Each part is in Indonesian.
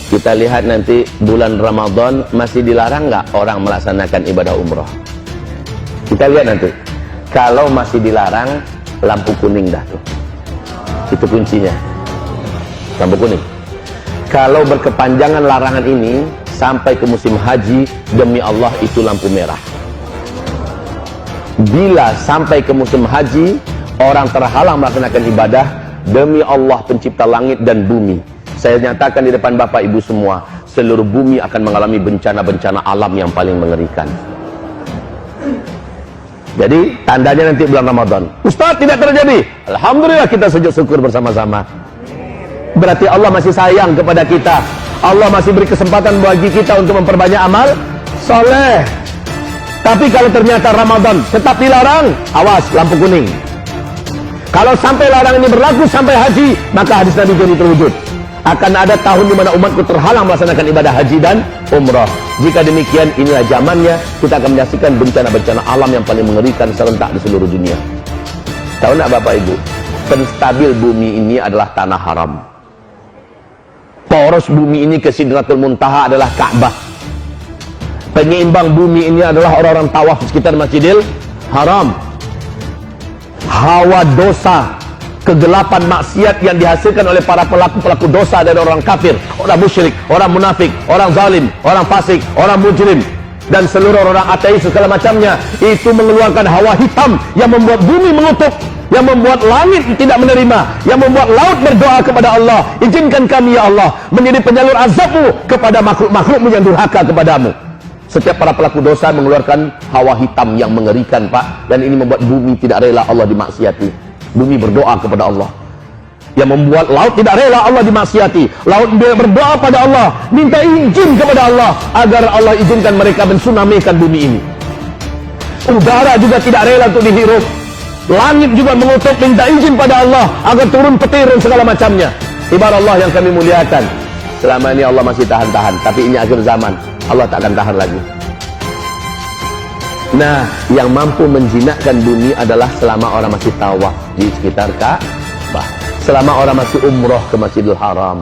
Kita lihat nanti bulan Ramadan masih dilarang nggak orang melaksanakan ibadah umroh? Kita lihat nanti. Kalau masih dilarang, lampu kuning dah tuh. Itu kuncinya. Lampu kuning. Kalau berkepanjangan larangan ini sampai ke musim haji, demi Allah itu lampu merah. Bila sampai ke musim haji, orang terhalang melaksanakan ibadah, demi Allah pencipta langit dan bumi, saya nyatakan di depan Bapak Ibu semua, seluruh bumi akan mengalami bencana-bencana alam yang paling mengerikan. Jadi tandanya nanti bulan Ramadan. Ustaz, tidak terjadi. Alhamdulillah, kita sujud syukur bersama-sama. Berarti Allah masih sayang kepada kita. Allah masih beri kesempatan bagi kita untuk memperbanyak amal soleh. Tapi kalau ternyata Ramadan tetap dilarang, awas, lampu kuning. Kalau sampai larangan ini berlaku sampai haji, maka hadis Nabi jadi terwujud. Akan ada tahun di mana umatku terhalang melaksanakan ibadah haji dan umrah. Jika demikian, inilah zamannya kita akan menyaksikan bencana-bencana alam yang paling mengerikan serentak di seluruh dunia. Tahu nak Bapak Ibu, penstabil bumi ini adalah tanah haram. Poros bumi ini ke Sidratul Muntaha adalah Ka'bah. Penyeimbang bumi ini adalah orang-orang tawaf sekitar Masjidil Haram. Hawa dosa, kegelapan maksiat yang dihasilkan oleh para pelaku-pelaku dosa dari orang kafir, orang musyrik, orang munafik, orang zalim, orang fasik, orang mujrim, dan seluruh orang ateis segala macamnya, itu mengeluarkan hawa hitam yang membuat bumi mengutuk, yang membuat langit tidak menerima, yang membuat laut berdoa kepada Allah, izinkan kami ya Allah menjadi penyalur azabmu kepada makhluk-makhlukmu yang durhaka kepadamu. Setiap para pelaku dosa mengeluarkan hawa hitam yang mengerikan, Pak, dan ini membuat bumi tidak rela Allah dimaksiati. Bumi berdoa kepada Allah, yang membuat laut tidak rela Allah dimaksiati. Laut berdoa pada Allah, minta izin kepada Allah agar Allah izinkan mereka mensunamikan bumi ini. Udara juga tidak rela untuk dihirup. Langit juga mengutuk, minta izin pada Allah agar turun petir dan segala macamnya. Ibarat Allah yang kami muliakan, selama ini Allah masih tahan-tahan, tapi ini akhir zaman, Allah tak akan tahan lagi. Nah, yang mampu menjinakkan bumi adalah selama orang masih tawaf di sekitar Ka'bah, selama orang masih umroh ke Masjidil Haram.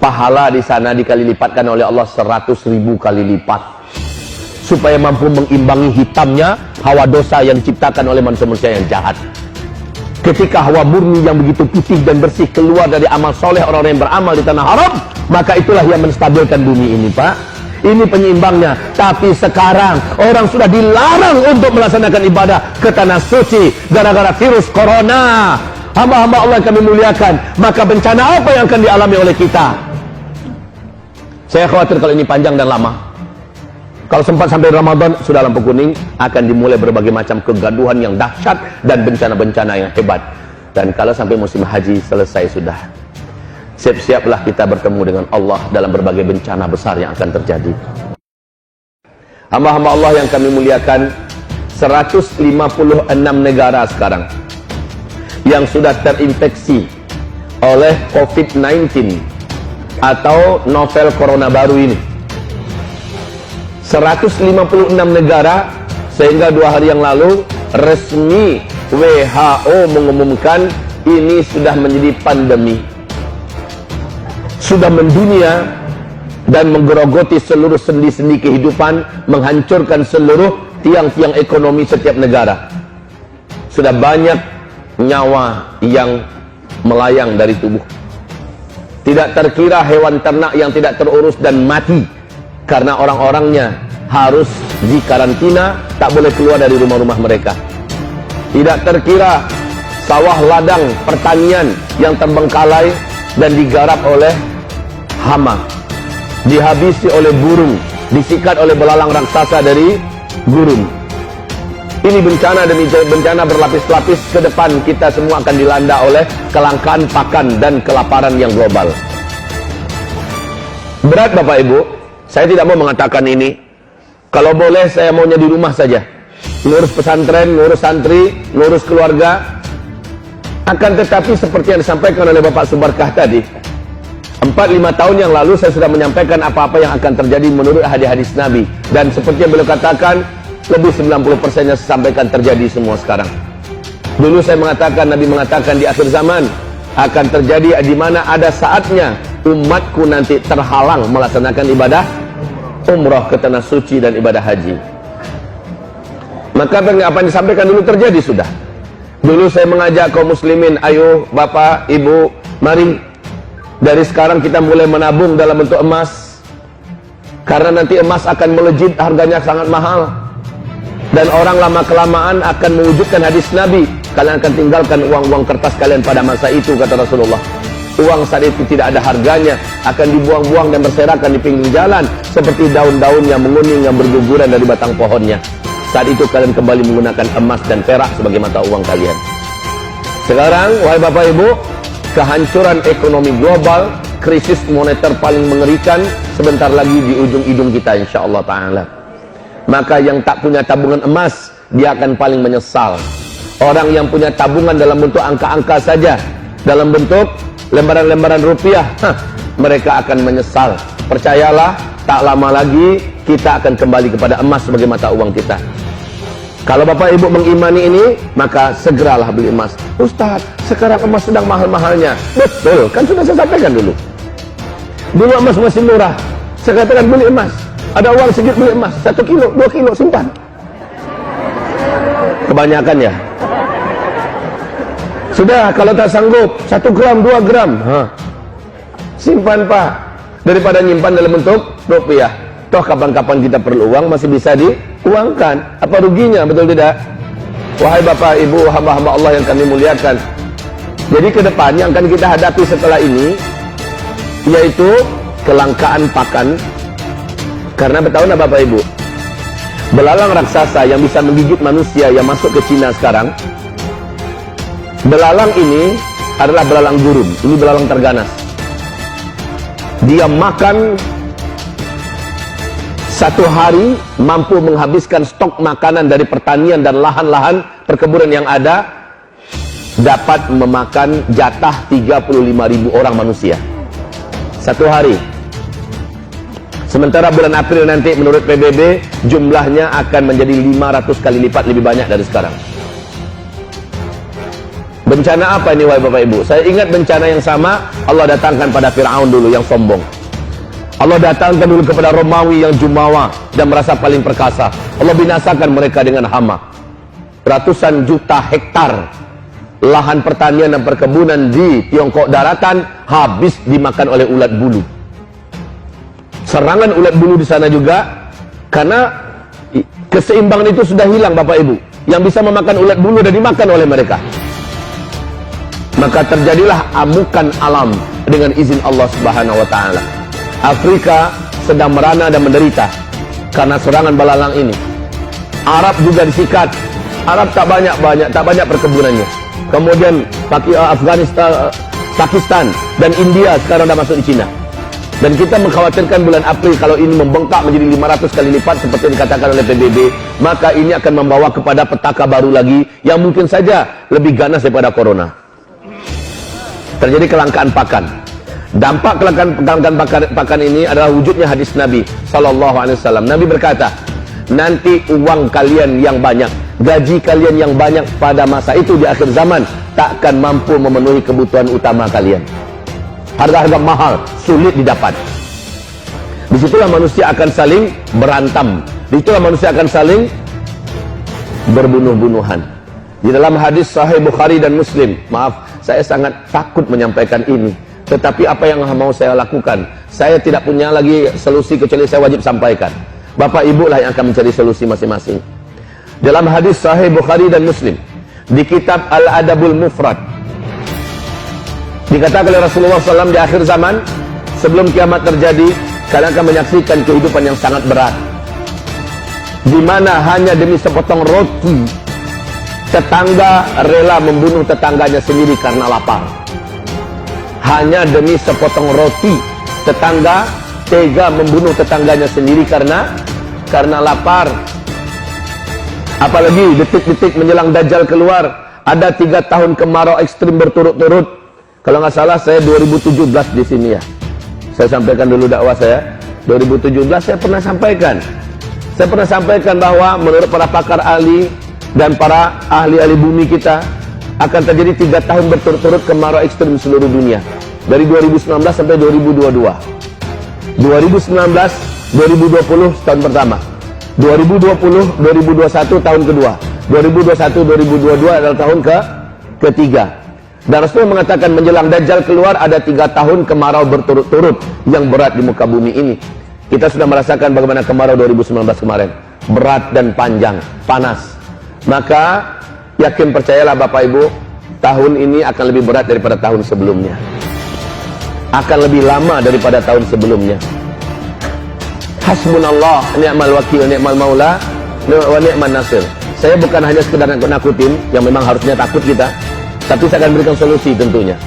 Pahala di sana dikali lipatkan oleh Allah 100.000 kali lipat, supaya mampu mengimbangi hitamnya hawa dosa yang diciptakan oleh manusia-manusia yang jahat. Ketika hawa murni yang begitu putih dan bersih keluar dari amal soleh orang-orang yang beramal di tanah haram, maka itulah yang menstabilkan bumi ini, Pak. Ini penyeimbangnya. Tapi sekarang orang sudah dilarang untuk melaksanakan ibadah ke tanah suci gara-gara virus corona. Hamba-hamba Allah yang kami muliakan, maka bencana apa yang akan dialami oleh kita? Saya khawatir kalau ini panjang dan lama. Kalau sempat sampai Ramadan, sudah lampu kuning, akan dimulai berbagai macam kegaduhan yang dahsyat dan bencana-bencana yang hebat. Dan kalau sampai musim haji selesai sudah, siap-siaplah kita bertemu dengan Allah dalam berbagai bencana besar yang akan terjadi. Hamba-hamba Allah yang kami muliakan, 156 negara sekarang yang sudah terinfeksi oleh COVID-19 atau novel corona baru ini. 156 negara, sehingga 2 hari yang lalu resmi WHO mengumumkan ini sudah menjadi pandemi, sudah mendunia dan menggerogoti seluruh sendi-sendi kehidupan, menghancurkan seluruh tiang-tiang ekonomi setiap negara. Sudah banyak nyawa yang melayang dari tubuh. Tidak terkira hewan ternak yang tidak terurus dan mati karena orang-orangnya harus dikarantina, tak boleh keluar dari rumah-rumah mereka. Tidak terkira sawah ladang pertanian yang terbengkalai dan digarap oleh hama, dihabisi oleh burung, disikat oleh belalang raksasa dari gurun. Ini bencana demi bencana berlapis-lapis. Ke depan kita semua akan dilanda oleh kelangkaan pakan dan kelaparan yang global. Berat Bapak Ibu, saya tidak mau mengatakan ini. Kalau boleh saya maunya di rumah saja, ngurus pesantren, ngurus santri, ngurus keluarga. Akan tetapi seperti yang disampaikan oleh Bapak Subarkah tadi, 4-5 tahun yang lalu saya sudah menyampaikan apa-apa yang akan terjadi menurut hadis-hadis Nabi. Dan seperti yang beliau katakan, lebih 90%-nya saya sampaikan terjadi semua sekarang. Dulu saya mengatakan, Nabi mengatakan di akhir zaman akan terjadi di mana ada saatnya umatku nanti terhalang melaksanakan ibadah umrah ke tanah suci dan ibadah haji. Maka apa yang disampaikan dulu terjadi sudah. Dulu saya mengajak kaum muslimin, ayo bapak, ibu, mari dari sekarang kita mulai menabung dalam bentuk emas. Karena nanti emas akan melejit, harganya sangat mahal. Dan orang lama-kelamaan akan mewujudkan hadis Nabi, kalian akan tinggalkan uang-uang kertas kalian pada masa itu, kata Rasulullah. Uang saat itu tidak ada harganya, akan dibuang-buang dan berserakan di pinggir jalan seperti daun-daun yang menguning yang berguguran dari batang pohonnya. Saat itu kalian kembali menggunakan emas dan perak sebagai mata uang kalian. Sekarang, wahai bapak ibu, kehancuran ekonomi global, krisis moneter paling mengerikan sebentar lagi di ujung-ujung kita, insyaallah ta'ala. Maka yang tak punya tabungan emas, dia akan paling menyesal. Orang yang punya tabungan dalam bentuk angka-angka saja, dalam bentuk lembaran-lembaran rupiah, mereka akan menyesal. Percayalah, tak lama lagi kita akan kembali kepada emas sebagai mata uang kita. Kalau bapak ibu mengimani ini, maka segeralah beli emas. Ustaz, sekarang emas sedang mahal-mahalnya. Betul, kan sudah saya sampaikan dulu. Dulu emas masih murah. Saya katakan beli emas. Ada uang sedikit beli emas, 1 kilo, 2 kilo, simpan. Kebanyakan ya. Sudah, kalau tak sanggup 1 gram, 2 gram, simpan pak. Daripada nyimpan dalam bentuk rupiah. Toh kapan-kapan kita perlu uang masih bisa diuangkan. Apa ruginya, betul tidak? Wahai bapak ibu hamba-hamba Allah yang kami muliakan. Jadi ke depan yang akan kita hadapi setelah ini, yaitu kelangkaan pakan. Karena bertahun bapak ibu, belalang raksasa yang bisa menggigit manusia yang masuk ke Cina sekarang. Belalang ini adalah belalang gurun. Ini belalang terganas. Dia makan satu hari mampu menghabiskan stok makanan dari pertanian dan lahan-lahan perkebunan yang ada, dapat memakan jatah 35.000 orang manusia satu hari. Sementara bulan April nanti menurut PBB jumlahnya akan menjadi 500 kali lipat lebih banyak dari sekarang. Bencana apa ini wahai bapak ibu? Saya ingat bencana yang sama Allah datangkan pada Fir'aun dulu yang sombong. Allah datangkan dulu kepada Romawi yang jumawa dan merasa paling perkasa. Allah binasakan mereka dengan hama. Ratusan juta hektar lahan pertanian dan perkebunan di Tiongkok daratan habis dimakan oleh ulat bulu. Serangan ulat bulu di sana juga, karena keseimbangan itu sudah hilang bapak ibu. Yang bisa memakan ulat bulu dan dimakan oleh mereka. Maka terjadilah amukan alam dengan izin Allah Subhanahu wa taala. Afrika sedang merana dan menderita karena serangan belalang ini. Arab juga disikat. Arab tak banyak perkebunannya. Kemudian Afghanistan, Pakistan dan India sekarang sudah masuk di Cina. Dan kita mengkhawatirkan bulan April kalau ini membengkak menjadi 500 kali lipat seperti yang dikatakan oleh PBB, maka ini akan membawa kepada petaka baru lagi yang mungkin saja lebih ganas daripada corona. Terjadi kelangkaan pakan. Dampak kelangkaan pakan ini adalah wujudnya hadis Nabi sallallahu alaihi wasallam. Nabi berkata, nanti uang kalian yang banyak, gaji kalian yang banyak pada masa itu di akhir zaman takkan mampu memenuhi kebutuhan utama kalian. Harga-harga mahal sulit didapat. Disitulah manusia akan saling berantam. Disitulah manusia akan saling berbunuh-bunuhan. Di dalam hadis Sahih Bukhari dan Muslim, maaf, saya sangat takut menyampaikan ini. Tetapi apa yang mau saya lakukan? Saya tidak punya lagi solusi kecuali saya wajib sampaikan. Bapak ibu lah yang akan mencari solusi masing-masing. Dalam hadis Sahih Bukhari dan Muslim, di kitab Al-Adabul Mufrad, dikatakan oleh Rasulullah SAW di akhir zaman, sebelum kiamat terjadi, kalian akan menyaksikan kehidupan yang sangat berat, di mana hanya demi sepotong roti, tetangga rela membunuh tetangganya sendiri karena lapar. Hanya demi sepotong roti, tetangga tega membunuh tetangganya sendiri karena lapar. Apalagi detik-detik menjelang Dajjal keluar, ada 3 tahun kemarau ekstrim berturut-turut. Kalau nggak salah saya 2017 di sini ya. Saya sampaikan dulu dakwah saya. 2017 saya pernah sampaikan. Saya pernah sampaikan bahwa menurut para pakar ahli dan para ahli-ahli bumi kita akan terjadi 3 tahun berturut-turut kemarau ekstrim di seluruh dunia. Dari 2019 sampai 2022. 2019, 2020 tahun pertama. 2020, 2021 tahun kedua. 2021, 2022 adalah tahun ketiga. Dan Rasul mengatakan menjelang Dajjal keluar ada 3 tahun kemarau berturut-turut yang berat di muka bumi ini. Kita sudah merasakan bagaimana kemarau 2019 kemarin. Berat dan panjang, panas. Maka yakin percayalah Bapak Ibu, tahun ini akan lebih berat daripada tahun sebelumnya. Akan lebih lama daripada tahun sebelumnya. Hasbunallah, ni'mal wakil, ni'mal maula, wa ni'man nasir. Saya bukan hanya sekedar nakutin, yang memang harusnya takut kita, tapi saya akan berikan solusi tentunya.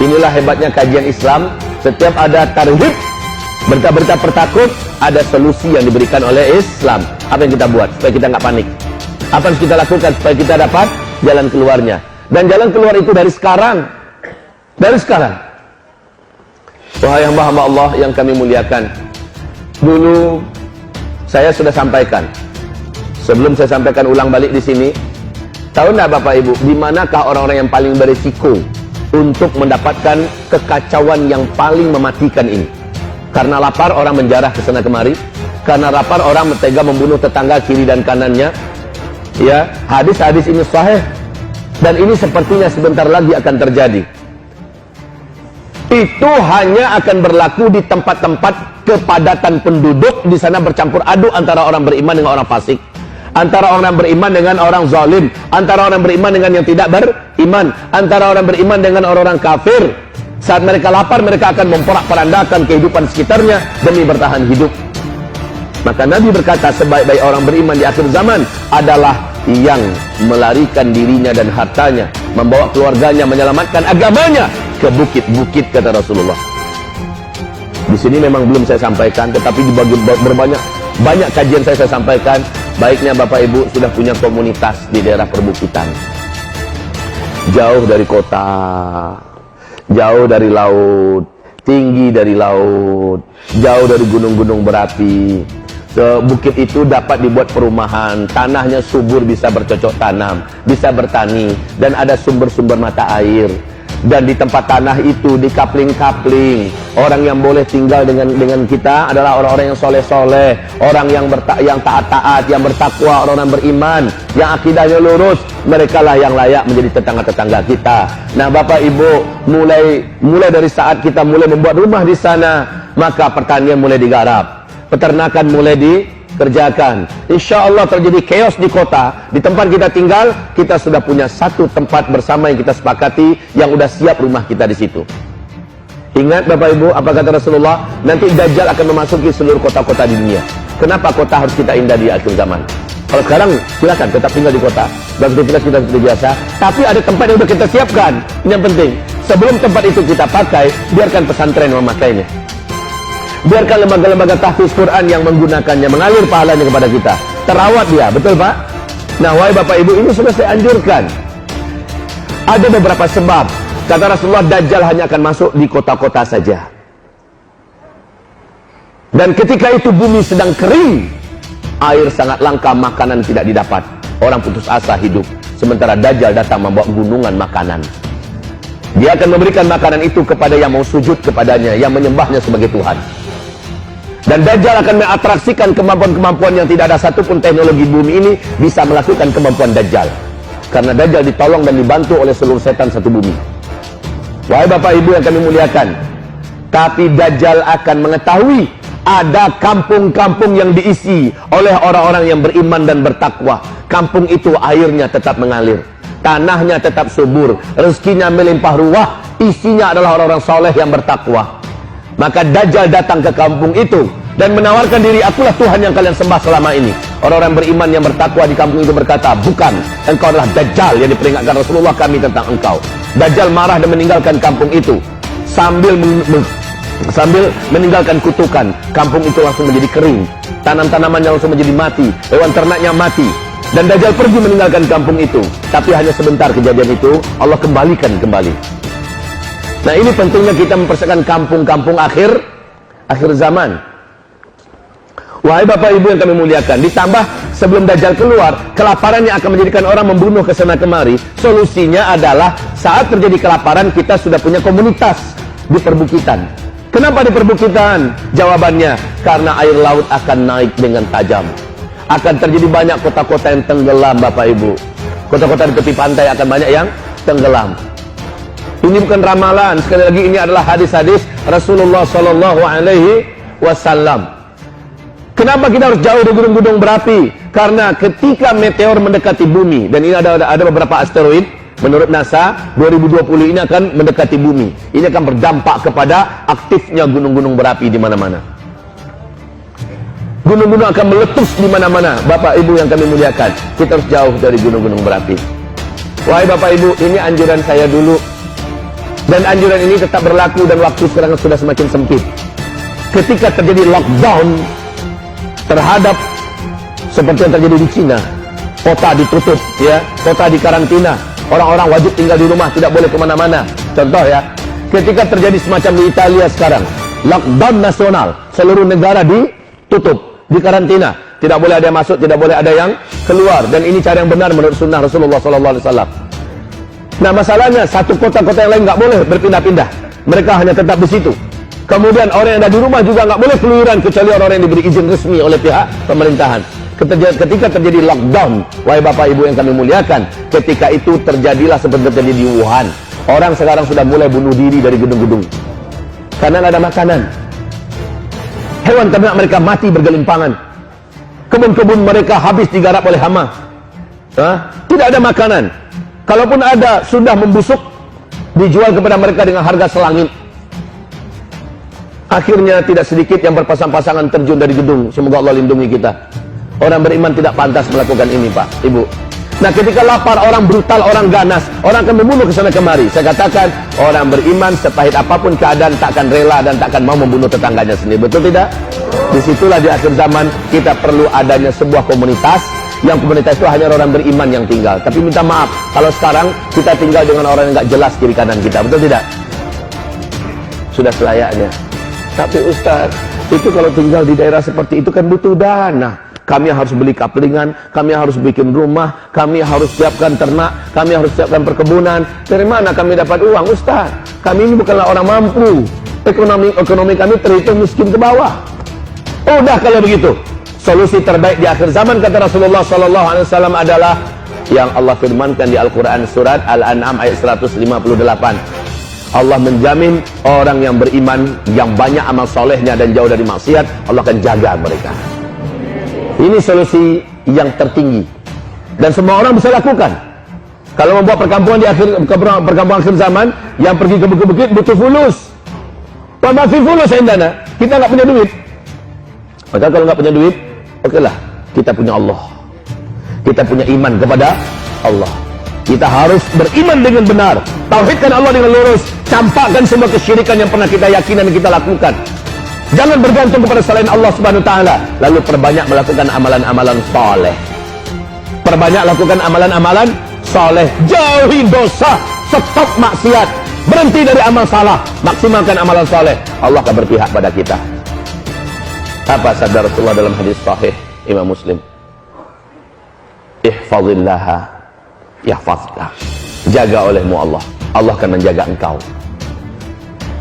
Inilah hebatnya kajian Islam. Setiap ada tarhib, berita-berita pertakut, ada solusi yang diberikan oleh Islam. Apa yang kita buat supaya kita nggak panik? Apa yang harus kita lakukan supaya kita dapat jalan keluarnya? Dan jalan keluar itu dari sekarang. Dari sekarang. Wahai hamba-hamba Allah yang kami muliakan, dulu saya sudah sampaikan. Sebelum saya sampaikan ulang balik di sini, tahu nggak Bapak Ibu, di manakah orang-orang yang paling berisiko untuk mendapatkan kekacauan yang paling mematikan ini? Karena lapar orang menjarah ke sana kemari, karena lapar orang tega membunuh tetangga kiri dan kanannya. Ya, hadis-hadis ini sahih dan ini sepertinya sebentar lagi akan terjadi. Itu hanya akan berlaku di tempat-tempat kepadatan penduduk, di sana bercampur aduk antara orang beriman dengan orang fasik, antara orang beriman dengan orang zalim, antara orang beriman dengan yang tidak beriman, antara orang beriman dengan orang-orang kafir. Saat mereka lapar, mereka akan memporak-porandakan kehidupan sekitarnya demi bertahan hidup. Maka Nabi berkata, sebaik-baik orang beriman di akhir zaman adalah yang melarikan dirinya dan hartanya, membawa keluarganya, menyelamatkan agamanya ke bukit-bukit, kata Rasulullah. Di sini memang belum saya sampaikan, tetapi di banyak kajian saya sampaikan. Baiknya Bapak Ibu sudah punya komunitas di daerah perbukitan, jauh dari kota, jauh dari laut, tinggi dari laut, jauh dari gunung-gunung berapi. Bukit itu dapat dibuat perumahan, tanahnya subur, bisa bercocok tanam, bisa bertani, dan ada sumber-sumber mata air. Dan di tempat tanah itu dikapling-kapling. Orang yang boleh tinggal dengan kita adalah orang-orang yang soleh-soleh, orang yang taat-taat, yang bertakwa, orang-orang beriman, yang akidahnya lurus. Mereka lah yang layak menjadi tetangga-tetangga kita. Nah Bapak Ibu, mulai dari saat kita mulai membuat rumah di sana, maka pertanian mulai digarap, peternakan mulai dikerjakan. Insya Allah terjadi chaos di kota. Di tempat kita tinggal, kita sudah punya satu tempat bersama yang kita sepakati, yang udah siap rumah kita di situ. Ingat Bapak Ibu, apa kata Rasulullah? Nanti Dajjal akan memasuki seluruh kota-kota di dunia. Kenapa kota harus kita indah di akhir zaman? Kalau sekarang silakan tetap tinggal di kota, beraktivitas kita seperti biasa, tapi ada tempat yang sudah kita siapkan. Ini yang penting. Sebelum tempat itu kita pakai, biarkan pesantren memakainya. Biarkan lembaga-lembaga tahfiz Quran yang menggunakannya, mengalir pahalanya kepada kita. Terawat dia, betul Pak? Nah, wahai Bapak Ibu, ini sudah saya anjurkan. Ada beberapa sebab. Kata Rasulullah, Dajjal hanya akan masuk di kota-kota saja. Dan ketika itu bumi sedang kering, air sangat langka, makanan tidak didapat. Orang putus asa hidup. Sementara Dajjal datang membawa gunungan makanan. Dia akan memberikan makanan itu kepada yang mau sujud kepadanya, yang menyembahnya sebagai Tuhan. Dan Dajjal akan mengatraksikan kemampuan-kemampuan yang tidak ada satupun teknologi bumi ini bisa melakukan kemampuan Dajjal. Karena Dajjal ditolong dan dibantu oleh seluruh setan satu bumi. Wahai Bapak Ibu yang kami muliakan, tapi Dajjal akan mengetahui ada kampung-kampung yang diisi oleh orang-orang yang beriman dan bertakwa. Kampung itu airnya tetap mengalir, tanahnya tetap subur, rezekinya melimpah ruah, isinya adalah orang-orang soleh yang bertakwa. Maka Dajjal datang ke kampung itu dan menawarkan diri, akulah Tuhan yang kalian sembah selama ini. Orang-orang beriman yang bertakwa di kampung itu berkata, bukan, engkau adalah Dajjal yang diperingatkan Rasulullah kami tentang engkau. Dajjal marah dan meninggalkan kampung itu sambil meninggalkan kutukan. Kampung itu langsung menjadi kering, tanam-tanamannya langsung menjadi mati, hewan ternaknya mati. Dan Dajjal pergi meninggalkan kampung itu. Tapi hanya sebentar kejadian itu, Allah kembalikan kembali. Nah ini pentingnya kita mempersiapkan kampung-kampung akhir zaman. Wahai Bapak Ibu yang kami muliakan, ditambah sebelum Dajjal keluar, kelaparan yang akan menjadikan orang membunuh ke sana kemari. Solusinya adalah saat terjadi kelaparan, kita sudah punya komunitas. di perbukitan. Kenapa di perbukitan? Jawabannya, karena air laut akan naik dengan tajam. Akan terjadi banyak kota-kota yang tenggelam, Bapak Ibu. Kota-kota di tepi pantai akan banyak yang tenggelam. Ini bukan ramalan, sekali lagi ini adalah hadis-hadis Rasulullah Sallallahu Alaihi Wasallam. Kenapa kita harus jauh dari gunung-gunung berapi? Karena ketika meteor mendekati bumi, dan ini ada beberapa asteroid, menurut NASA 2020 ini akan mendekati bumi. Ini akan berdampak kepada aktifnya gunung-gunung berapi di mana-mana. Gunung-gunung akan meletus di mana-mana. Bapak Ibu yang kami muliakan, kita harus jauh dari gunung-gunung berapi. Wahai Bapak Ibu, ini anjuran saya dulu, dan anjuran ini tetap berlaku, dan waktu sekarang sudah semakin sempit. Ketika terjadi lockdown terhadap seperti yang terjadi di Cina, kota ditutup, ya, kota dikarantina, orang-orang wajib tinggal di rumah, tidak boleh kemana-mana. Contoh ya, ketika terjadi semacam di Italia sekarang, lockdown nasional, seluruh negara ditutup, dikarantina, tidak boleh ada yang masuk, tidak boleh ada yang keluar, dan ini cara yang benar menurut sunnah Rasulullah SAW. Nah masalahnya, satu kota-kota yang lain nggak boleh berpindah-pindah, mereka hanya tetap di situ. Kemudian orang yang ada di rumah juga nggak boleh keluyuran kecuali orang yang diberi izin resmi oleh pihak pemerintahan. Ketika terjadi lockdown, wahai Bapak Ibu yang kami muliakan, ketika itu terjadilah seperti terjadi di Wuhan. Orang sekarang sudah mulai bunuh diri dari gedung-gedung karena nggak ada makanan. Hewan ternak mereka mati bergelimpangan. Kebun-kebun mereka habis digarap oleh hama. Tidak ada makanan. Kalaupun ada, sudah membusuk, dijual kepada mereka dengan harga selangit. Akhirnya tidak sedikit yang berpasang-pasangan terjun dari gedung. Semoga Allah lindungi kita. Orang beriman tidak pantas melakukan ini, Pak, Ibu. Nah, ketika lapar, orang brutal, orang ganas, orang akan membunuh kesana kemari. Saya katakan, orang beriman sepahit apapun keadaan tak akan rela dan tak akan mau membunuh tetangganya sendiri. Betul tidak? Disitulah di akhir zaman kita perlu adanya sebuah komunitas, yang komunitas itu hanya orang beriman yang tinggal. Tapi minta maaf, kalau sekarang kita tinggal dengan orang yang nggak jelas kiri kanan kita. Betul tidak? Sudah selayaknya. Tapi Ustaz, itu kalau tinggal di daerah seperti itu kan butuh dana. Kami harus beli kaplingan, kami harus bikin rumah, kami harus siapkan ternak, kami harus siapkan perkebunan. Dari mana kami dapat uang, Ustaz? Kami ini bukanlah orang mampu. Ekonomi kami terhitung miskin ke bawah. Udah kalau begitu, solusi terbaik di akhir zaman kata Rasulullah SAW adalah yang Allah firmankan di Al-Quran surat Al-An'am ayat 158. Allah menjamin orang yang beriman, yang banyak amal solehnya dan jauh dari maksiat, Allah akan jaga mereka. Ini solusi yang tertinggi dan semua orang bisa lakukan. Kalau membuat perkampungan di perkampungan akhir zaman, yang pergi ke bukit-bukit butuh fulus. Wa ma fi fulus indana, kita nggak punya duit. Maka kalau nggak punya duit, okelah, kita punya Allah. Kita punya iman kepada Allah. Kita harus beriman dengan benar, tauhidkan Allah dengan lurus, campakkan semua kesyirikan yang pernah kita yakini dan kita lakukan. Jangan bergantung kepada selain Allah Subhanahu wa taala, lalu perbanyak melakukan amalan-amalan saleh. Perbanyak lakukan amalan-amalan saleh, jauhi dosa, stop maksiat, berhenti dari amal salah, maksimalkan amalan saleh. Allah akan berpihak pada kita. Apa sabda Rasulullah dalam hadis sahih Imam Muslim? Ihfazillaha yahfazka. Jaga olehmu Allah, Allah akan menjaga engkau.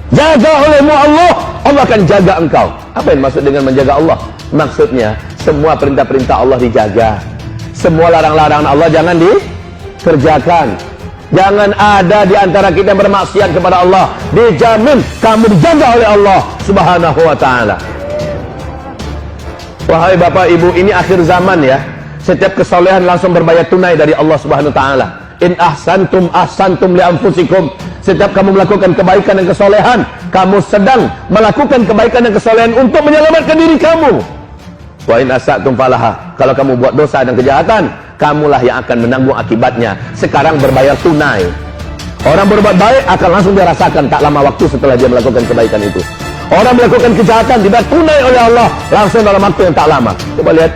Jaga olehmu Allah, Allah akan jaga engkau. Apa yang maksud dengan menjaga Allah? Maksudnya semua perintah-perintah Allah dijaga, semua larang-larangan Allah jangan dikerjakan. Jangan ada di antara kita yang bermaksiat kepada Allah. Dijamin kamu dijaga oleh Allah Subhanahu wa taala. Wahai Bapak Ibu, ini akhir zaman ya. Setiap kesolehan langsung berbayar tunai dari Allah Subhanahu wa taala. In ahsantum ahsantum li anfusikum. Setiap kamu melakukan kebaikan dan kesolehan, kamu sedang melakukan kebaikan dan kesolehan untuk menyelamatkan diri kamu. Wa in asatum falaha. Kalau kamu buat dosa dan kejahatan, kamulah yang akan menanggung akibatnya. Sekarang berbayar tunai. Orang berbuat baik akan langsung dirasakan tak lama waktu setelah dia melakukan kebaikan itu. Orang melakukan kejahatan tidak tunai oleh Allah langsung dalam waktu yang tak lama. Coba lihat,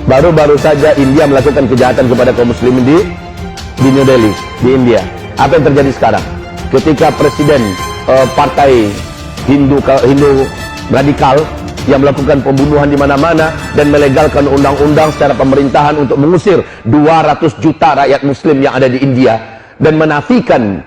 baru-baru saja India melakukan kejahatan kepada kaum muslimin di New Delhi, di India. Apa yang terjadi sekarang? Ketika presiden partai Hindu radikal yang melakukan pembunuhan di mana-mana dan melegalkan undang-undang secara pemerintahan untuk mengusir 200 juta rakyat muslim yang ada di India dan menafikan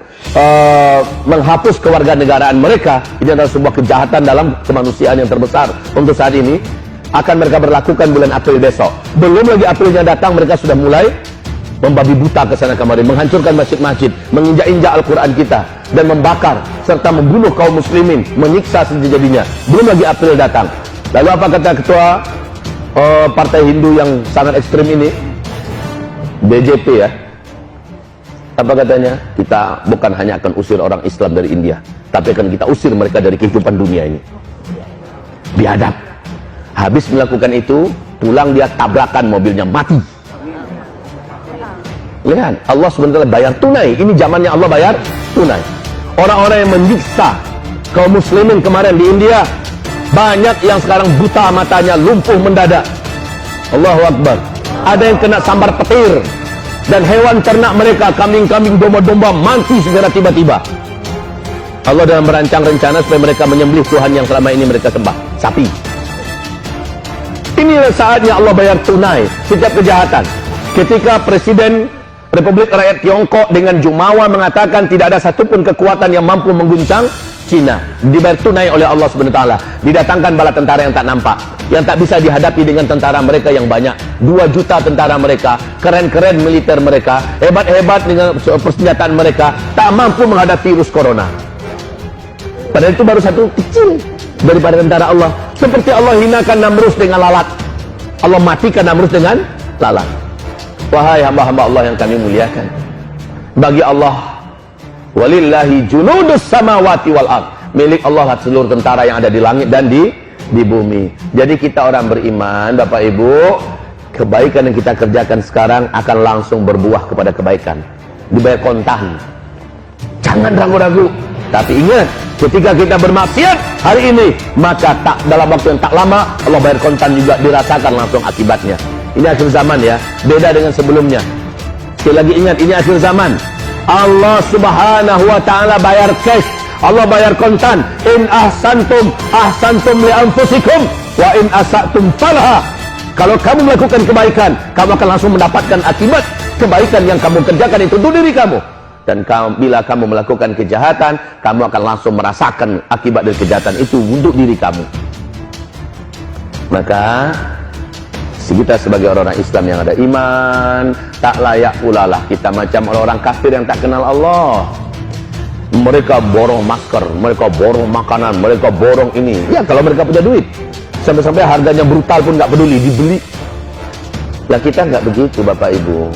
menghapus kewarganegaraan mereka. Ini adalah sebuah kejahatan dalam kemanusiaan yang terbesar untuk saat ini. Akan mereka berlakukan bulan April besok. Belum lagi Aprilnya datang, mereka sudah mulai membabi buta ke sana kemari, menghancurkan masjid-masjid, menginjak-injak Al-Quran kita, dan membakar serta membunuh kaum muslimin, menyiksa sejadinya. Belum lagi April datang. Lalu apa kata ketua partai Hindu yang sangat ekstrim ini, BJP ya, apa katanya? Kita bukan hanya akan usir orang Islam dari India, tapi akan kita usir mereka dari kehidupan dunia ini. Biadab. Habis melakukan itu, pulang dia tabrakan mobilnya, mati. Lihat, Allah sebenarnya bayar tunai. Ini zamannya Allah bayar tunai. Orang-orang yang menyiksa kaum muslimin kemarin di India, banyak yang sekarang buta matanya, lumpuh mendadak. Allahu Akbar. Ada yang kena sambar petir, dan hewan ternak mereka, kambing-kambing, domba-domba, mati segera tiba-tiba. Allah dalam merancang rencana supaya mereka menyembelih Tuhan yang selama ini mereka sembah, sapi. Inilah saatnya Allah bayar tunai setiap kejahatan. Ketika Presiden Republik Rakyat Tiongkok dengan jumawa mengatakan tidak ada satupun kekuatan yang mampu mengguncang Cina, dibayar tunai oleh Allah SWT. Didatangkan bala tentara yang tak nampak, yang tak bisa dihadapi dengan tentara mereka yang banyak. 2 juta tentara mereka, keren-keren militer mereka, hebat-hebat dengan persenjataan mereka, tak mampu menghadapi virus corona. Padahal itu baru satu kecil daripada tentara Allah. Seperti Allah hinakan Namrus dengan lalat, Allah matikan Namrus dengan lalat. Wahai hamba-hamba Allah yang kami muliakan, bagi Allah, walillahi junudus samawati wal ard, milik Allah lah seluruh tentara yang ada di langit dan di bumi. Jadi kita orang beriman, Bapak Ibu, kebaikan yang kita kerjakan sekarang akan langsung berbuah kepada kebaikan, dibayar kontan. Jangan ragu-ragu. Tapi ingat, ketika kita bermaksiat hari ini, maka tak dalam waktu yang tak lama Allah bayar kontan juga, dirasakan langsung akibatnya. Ini akhir zaman ya, beda dengan sebelumnya. Sekali lagi ingat, ini akhir zaman. Allah Subhanahu wa taala bayar cash, Allah bayar kontan. In ahsantum ahsantum li anfusikum wa in asatum falaha. Kalau kamu melakukan kebaikan, kamu akan langsung mendapatkan akibat kebaikan yang kamu kerjakan itu untuk diri kamu. Dan bila kamu melakukan kejahatan, kamu akan langsung merasakan akibat dari kejahatan itu untuk diri kamu. Maka kita sebagai orang-orang Islam yang ada iman, tak layak pula lah kita macam orang-orang kafir yang tak kenal Allah. Mereka borong masker, mereka borong makanan, mereka borong ini. Ya kalau mereka punya duit, sampai-sampai harganya brutal pun nggak peduli, dibeli. Lah kita nggak begitu, Bapak Ibu.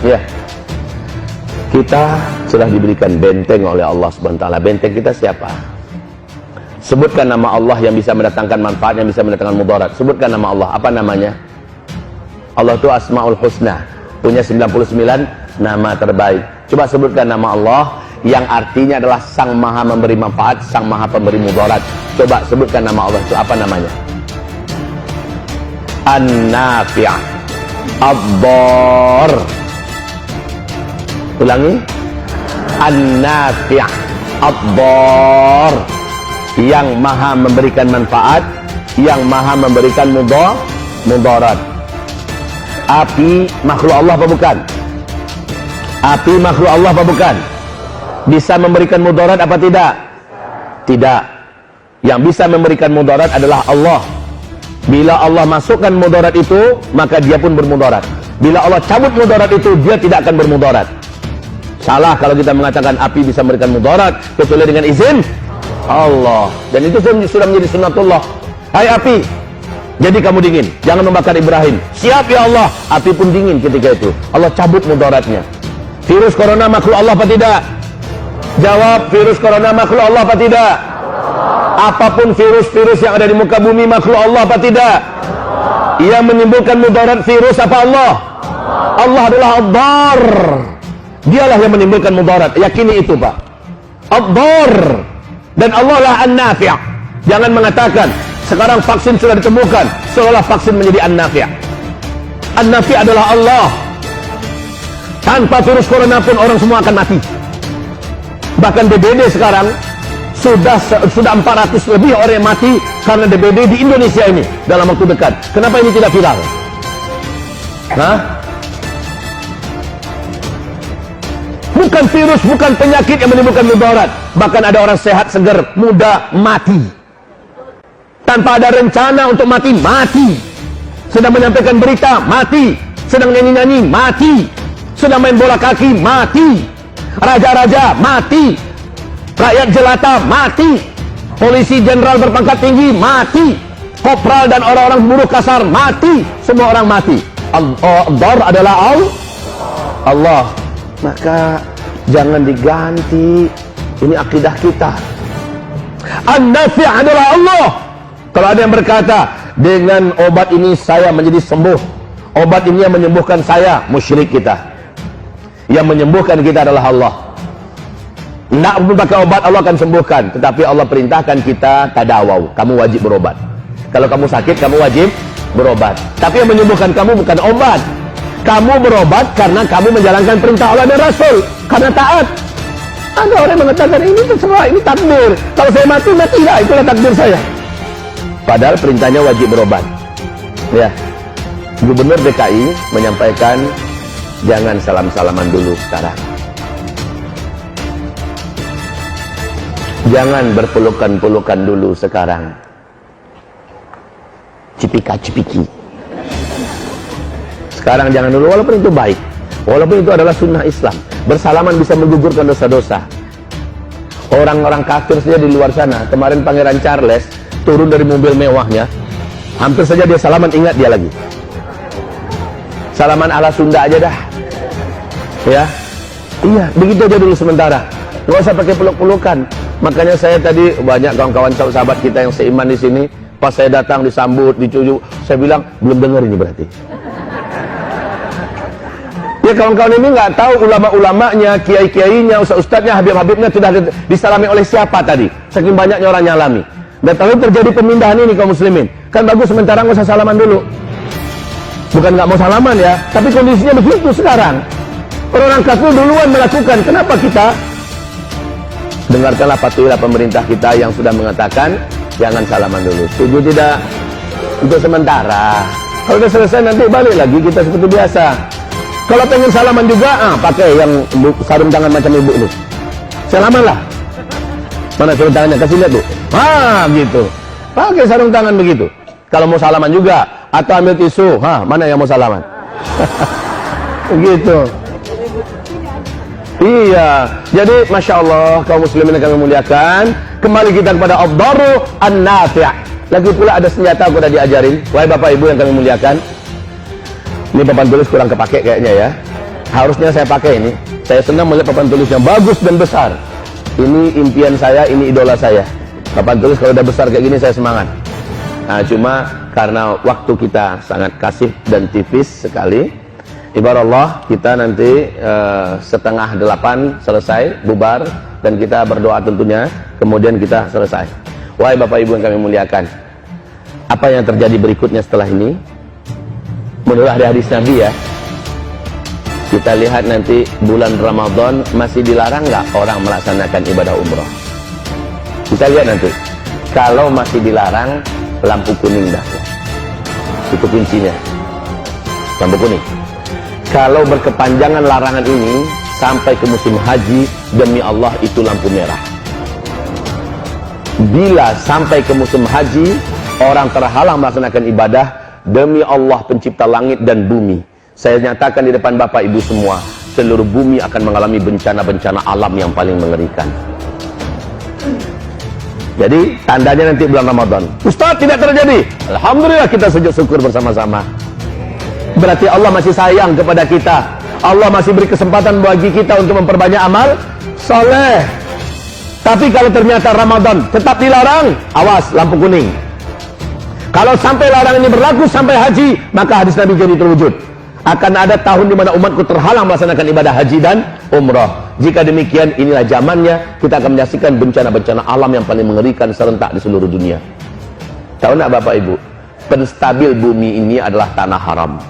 Ya, kita sudah diberikan benteng oleh Allah SWT. Benteng kita siapa? Sebutkan nama Allah yang bisa mendatangkan manfaat, yang bisa mendatangkan mudarat. Sebutkan nama Allah. Apa namanya? Allah itu Asmaul Husna, punya 99 nama terbaik. Coba sebutkan nama Allah yang artinya adalah Sang Maha memberi manfaat, Sang Maha pemberi mudarat. Coba sebutkan nama Allah itu, apa namanya? An-Nafi', Ad-Dar. Ulangi. An-Nafi', Ad-Dar, yang maha memberikan manfaat, yang maha memberikan mudarat. Api makhluk Allah apa bukan? Api makhluk Allah apa bukan? Bisa memberikan mudarat apa tidak? Tidak. Yang bisa memberikan mudarat adalah Allah. Bila Allah masukkan mudarat itu, maka dia pun bermudarat. Bila Allah cabut mudarat itu, dia tidak akan bermudarat. Salah kalau kita mengatakan api bisa memberikan mudarat kecuali dengan izin Allah. Dan itu sudah menjadi sunnatullah. Hai api, jadi kamu dingin, jangan membakar Ibrahim. Siap ya Allah. Api pun dingin ketika itu. Allah cabut mudaratnya. Virus corona makhluk Allah apa tidak? Jawab, virus corona makhluk Allah apa tidak? Apapun virus-virus yang ada di muka bumi makhluk Allah apa tidak? Ia menimbulkan mudarat virus apa Allah? Allah adalah Ad-Dar. Dialah yang menimbulkan mudarat. Yakini itu, Pak. Ad-Dar. Dan Allah lah An-Nafi'. Jangan mengatakan sekarang vaksin sudah ditemukan seolah vaksin menjadi An-Nafi'. An-Nafi' adalah Allah. Tanpa virus corona pun orang semua akan mati. Bahkan DBD sekarang sudah 400 lebih orang yang mati karena DBD di Indonesia ini dalam waktu dekat. Kenapa ini tidak viral? Bukan virus, bukan penyakit yang menimbulkan mudarat. Bahkan ada orang sehat, segar, muda, mati. Tanpa ada rencana untuk mati, mati. Sedang menyampaikan berita, mati. Sedang nyanyi-nyanyi, mati. Sedang main bola kaki, mati. Raja-raja, mati. Rakyat jelata, mati. Polisi jenderal berpangkat tinggi, mati. Kopral dan orang-orang buruh kasar, mati. Semua orang mati. Ad-dar adalah Allah. Maka jangan diganti. Ini akidah kita. An-nafi' adalah Allah. Kalau ada yang berkata, dengan obat ini saya menjadi sembuh, obat ini yang menyembuhkan saya, musyrik kita. Yang menyembuhkan kita adalah Allah. Tidak perlu pakai obat, Allah akan sembuhkan. Tetapi Allah perintahkan kita tadawau, kamu wajib berobat. Kalau kamu sakit, kamu wajib berobat. Tapi yang menyembuhkan kamu bukan obat. Kamu berobat karena kamu menjalankan perintah Allah dan Rasul, karena taat. Ada orang yang mengatakan ini terserah, ini takdir. Kalau saya mati, matilah, itulah takdir saya. Padahal perintahnya wajib berobat. Ya, Gubernur DKI menyampaikan jangan salam-salaman dulu sekarang. Jangan berpelukan-pelukan dulu sekarang. Cipika-cipiki. Sekarang jangan dulu, walaupun itu baik. Walaupun itu adalah sunnah Islam. Bersalaman bisa menggugurkan dosa-dosa. Orang-orang kafir saja di luar sana. Kemarin Pangeran Charles turun dari mobil mewahnya, hampir saja dia salaman, ingat dia lagi. Salaman ala Sunda aja dah. Ya. Iya, begitu aja dulu sementara. Nggak usah pakai peluk-pelukan. Makanya saya tadi banyak kawan-kawan sahabat kita yang seiman di sini, pas saya datang disambut, dicujuk, saya bilang belum dengar ini berarti. Ya, kawan-kawan ini nggak tahu ulama-ulamanya, kiai-kiainya, ustaz-ustaznya, habib-habibnya sudah disalami oleh siapa tadi. Saking banyaknya orang nyalami. Dan kalau terjadi pemindahan ini kaum muslimin, kan bagus sementara nggak usah salaman dulu. Bukan nggak mau salaman ya, tapi kondisinya begitu sekarang. Orang kafir duluan melakukan, kenapa kita? Dengarkanlah, patuhilah pemerintah kita yang sudah mengatakan jangan salaman dulu. Setuju tidak? Untuk sementara. Kalau sudah selesai nanti balik lagi kita seperti biasa. Kalau pengen salaman juga, pakai yang sarung tangan macam ibu ini. Salaman lah. Mana sarung tangannya? Kasih lihat, Bu. Gitu. Pakai sarung tangan begitu. Kalau mau salaman juga, atau ambil tisu. Mana yang mau salaman? Begitu. Iya. Jadi, Masya Allah, kaum muslimin yang kami muliakan, kembali kita kepada ad-daru an-nafi'. Lagi pula ada senjata aku udah diajarin. Wahai Bapak Ibu yang kami muliakan. Ini papan tulis kurang kepake kayaknya ya. Harusnya saya pakai ini. Saya senang melihat papan tulis yang bagus dan besar. Ini impian saya, ini idola saya. Papan tulis kalau udah besar kayak gini saya semangat. Nah, cuma karena waktu kita sangat kasih dan tipis sekali. Ibarat Allah, kita nanti 7:30 selesai, bubar, dan kita berdoa tentunya, kemudian kita selesai. Wahai Bapak Ibu yang kami muliakan, apa yang terjadi berikutnya setelah ini? Menurut hadis Nabi ya, kita lihat nanti bulan Ramadan masih dilarang nggak orang melaksanakan ibadah umroh? Kita lihat nanti. Kalau masih dilarang, lampu kuning dah. Itu kuncinya. Lampu kuning. Kalau berkepanjangan larangan ini sampai ke musim haji, demi Allah itu lampu merah. Bila sampai ke musim haji, orang terhalang melaksanakan ibadah, demi Allah pencipta langit dan bumi, saya nyatakan di depan Bapak Ibu semua, seluruh bumi akan mengalami bencana-bencana alam yang paling mengerikan. Jadi tandanya nanti bulan Ramadan. Ustaz, tidak terjadi. Alhamdulillah, kita sujud syukur bersama-sama. Berarti Allah masih sayang kepada kita. Allah masih beri kesempatan bagi kita untuk memperbanyak amal soleh. Tapi kalau ternyata Ramadan tetap dilarang, awas, lampu kuning. Kalau sampai larangan ini berlaku sampai haji, maka hadis Nabi jadi terwujud. Akan ada tahun di mana umatku terhalang melaksanakan ibadah haji dan umrah. Jika demikian, inilah zamannya kita akan menyaksikan bencana-bencana alam yang paling mengerikan serentak di seluruh dunia. Tahu nak Bapak Ibu, penstabil bumi ini adalah tanah haram.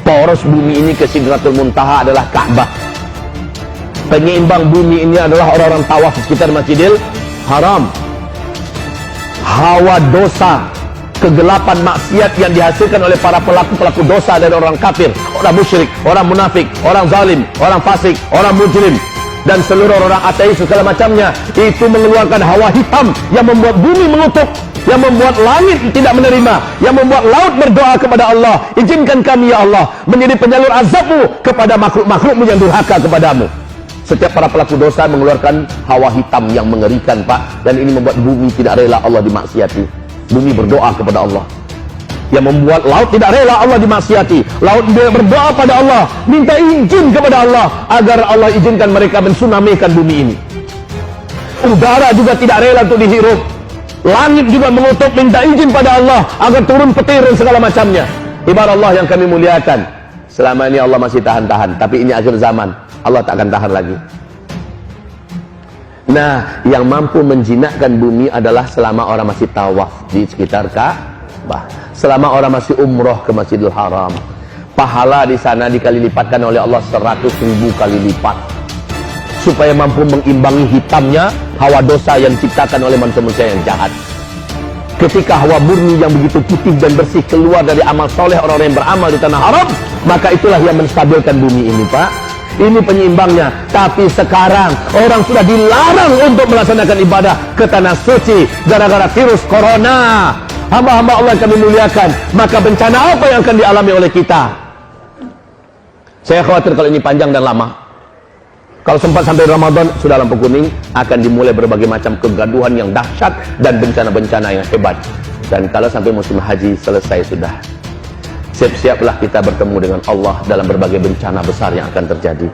Poros bumi ini ke Sidratul Muntaha adalah Ka'bah. Penyeimbang bumi ini adalah orang-orang tawaf di sekitar Masjidil Haram. Hawa dosa kegelapan maksiat yang dihasilkan oleh para pelaku-pelaku dosa dari orang kafir, orang musyrik, orang munafik, orang zalim, orang fasik, orang mujrim, dan seluruh orang ateis segala macamnya, itu mengeluarkan hawa hitam yang membuat bumi mengutuk, yang membuat langit tidak menerima, yang membuat laut berdoa kepada Allah, izinkan kami ya Allah menjadi penyalur azabmu kepada makhluk-makhlukmu yang durhaka kepadamu. Setiap para pelaku dosa mengeluarkan hawa hitam yang mengerikan, Pak, dan ini membuat bumi tidak rela Allah dimaksiati. Bumi berdoa kepada Allah, yang membuat laut tidak rela Allah dimaksiati. Laut berdoa pada Allah, minta izin kepada Allah agar Allah izinkan mereka mensunamikan bumi ini. Udara juga tidak rela untuk dihirup. Langit juga mengutuk, minta izin pada Allah agar turun petir dan segala macamnya. Ibarat Allah yang kami muliakan, selama ini Allah masih tahan-tahan, tapi ini akhir zaman, Allah tak akan tahan lagi. Nah, yang mampu menjinakkan bumi adalah selama orang masih tawaf di sekitar Ka'bah, selama orang masih umroh ke Masjidil Haram. Pahala di sana dikali lipatkan oleh Allah 100.000 kali lipat, supaya mampu mengimbangi hitamnya hawa dosa yang diciptakan oleh manusia-manusia yang jahat. Ketika hawa murni yang begitu putih dan bersih keluar dari amal soleh orang-orang yang beramal di tanah haram, maka itulah yang menstabilkan bumi ini, Pak. Ini penyeimbangnya. Tapi sekarang orang sudah dilarang untuk melaksanakan ibadah ke tanah suci gara-gara virus corona. Hamba-hamba Allah yang kami muliakan, maka bencana apa yang akan dialami oleh kita? Saya khawatir kalau ini panjang dan lama. Kalau sempat sampai Ramadan, sudah lampu kuning, akan dimulai berbagai macam kegaduhan yang dahsyat dan bencana-bencana yang hebat. Dan kalau sampai musim haji selesai sudah, siap-siaplah kita bertemu dengan Allah dalam berbagai bencana besar yang akan terjadi.